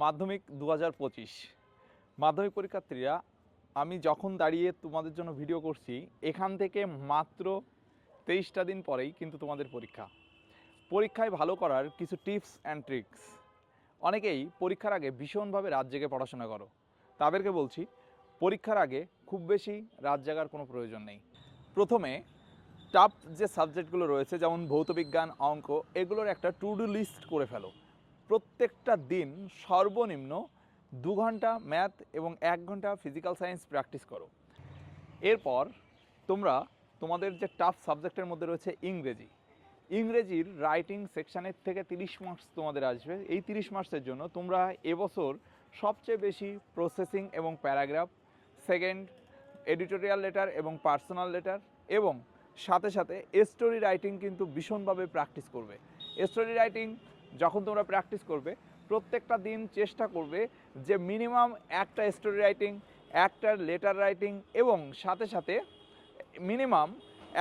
মাধ্যমিক ২০২৫ মাধ্যমিক পরীক্ষার্থীরা, আমি যখন দাঁড়িয়ে তোমাদের জন্য ভিডিও করছি এখান থেকে মাত্র ২৩টা দিন পরেই কিন্তু তোমাদের পরীক্ষায় ভালো করার কিছু টিপস অ্যান্ড ট্রিক্স। অনেকেই পরীক্ষার আগে ভীষণভাবে রাত জেগে পড়াশোনা করো, তাদেরকে বলছি পরীক্ষার আগে খুব বেশি রাত জাগার কোনো প্রয়োজন নেই। প্রথমে টাফ যে সাবজেক্টগুলো রয়েছে যেমন ভৌতবিজ্ঞান, অঙ্ক, এগুলোর একটা টু ডু লিস্ট করে ফেলো। প্রত্যেকটা দিন সর্বনিম্ন 2 ঘন্টা ম্যাথ এবং 1 ঘন্টা ফিজিক্যাল সায়েন্স প্র্যাকটিস করো। এরপর তোমরা তোমাদের যে টাফ সাবজেক্টের মধ্যে রয়েছে ইংরেজির রাইটিং সেকশানের থেকে 30 মার্কস তোমাদের আসবে। এই 30 মার্কসের জন্য তোমরা এবছর সবচেয়ে বেশি প্রসেসিং এবং প্যারাগ্রাফ, সেকেন্ড এডিটোরিয়াল লেটার এবং পার্সোনাল লেটার এবং সাথে সাথে স্টোরি রাইটিং কিন্তু ভীষণভাবে প্র্যাকটিস করবে। স্টোরি রাইটিং যখন তোমরা প্র্যাকটিস করবে প্রত্যেকটা দিন চেষ্টা করবে যে মিনিমাম একটা স্টোরি রাইটিং, একটা লেটার রাইটিং এবং সাথে সাথে মিনিমাম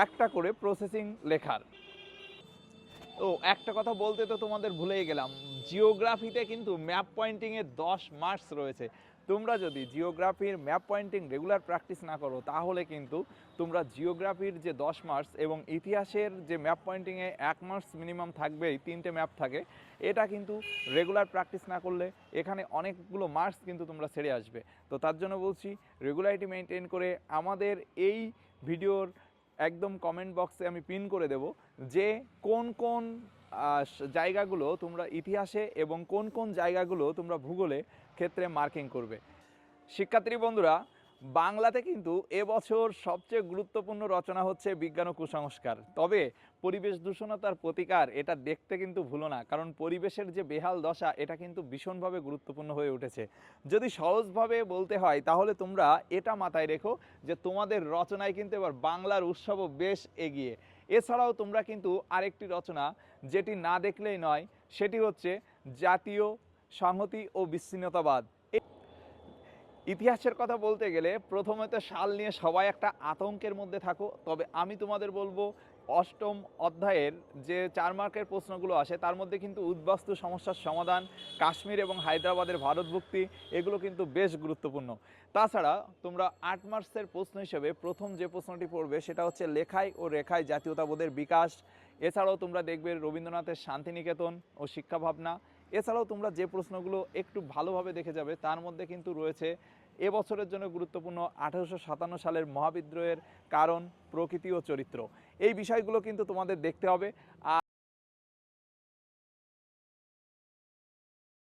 একটা করে প্রসেসিং লেখার। তো একটা কথা বলতে তো তোমাদের ভুলেই গেলাম, জিওগ্রাফিতে কিন্তু ম্যাপ পয়েন্টিংয়ে 10 মার্কস রয়েছে। তোমরা যদি জিওগ্রাফির ম্যাপ পয়েন্টিং রেগুলার প্র্যাকটিস না করো তাহলে কিন্তু তোমরা জিওগ্রাফির যে 10 মার্কস এবং ইতিহাসের যে ম্যাপ পয়েন্টিংয়ে 1 মার্কস মিনিমাম থাকবেই, 3টে ম্যাপ থাকে, এটা কিন্তু রেগুলার প্র্যাকটিস না করলে এখানে অনেকগুলো মার্কস কিন্তু তোমরা ছেড়ে আসবে। তো তার জন্য বলছি রেগুলারিটি মেনটেন করে আমাদের এই ভিডিওর একদম কমেন্ট বক্সে আমি পিন করে দেব যে কোন কোন জায়গাগুলো তোমরা ইতিহাসে এবং কোন কোন জায়গাগুলো তোমরা ভূগোলে ক্ষেত্রে মার্কিং করবে। শিক্ষার্থী বন্ধুরা, বাংলাতে কিন্তু এবছর সবচেয়ে গুরুত্বপূর্ণ রচনা হচ্ছে বিজ্ঞান ও কুসংস্কার। তবে পরিবেশ দূষণতার প্রতিকার, এটা দেখতে কিন্তু ভুলো না, কারণ পরিবেশের যে বেহাল দশা এটা কিন্তু ভীষণভাবে গুরুত্বপূর্ণ হয়ে উঠেছে। যদি সহজভাবে বলতে হয় তাহলে তোমরা এটা মাথায় রেখো যে তোমাদের রচনায় কিন্তু এবার বাংলার উৎসবও বেশ এগিয়ে। এছাড়াও তোমরা কিন্তু আরেকটি রচনা যেটি না দেখলেই নয়, সেটি হচ্ছে জাতীয় সংহতি ও বিচ্ছিন্নতাবাদ। ইতিহাসের কথা বলতে গেলে প্রথমে তো সাল নিয়ে সবাই একটা আতঙ্কের মধ্যে থাকো, তবে আমি তোমাদের বলবো অষ্টম অধ্যায়ের যে 4 মার্কের প্রশ্নগুলো আসে তার মধ্যে কিন্তু উদ্বাস্তু সমস্যার সমাধান, কাশ্মীর এবং হায়দ্রাবাদের ভারতভুক্তি, এগুলো কিন্তু বেশ গুরুত্বপূর্ণ। তাছাড়া তোমরা 8 মার্কসের প্রশ্ন হিসেবে প্রথম যে প্রশ্নটি পড়বে সেটা হচ্ছে লেখায় ও রেখায় জাতীয়তাবোধের বিকাশ। এছাড়াও তোমরা দেখবে রবীন্দ্রনাথের শান্তিনিকেতন ও শিক্ষা ভাবনা। এছাড়াও তোমরা যে প্রশ্নগুলো একটু ভালোভাবে দেখে যাবে তার মধ্যে কিন্তু রয়েছে এবছরের জন্য গুরুত্বপূর্ণ 1857 সালের মহাবিদ্রোহের কারণ, প্রকৃতি ও চরিত্র। এই বিষয়গুলো কিন্তু তোমাদের দেখতে হবে।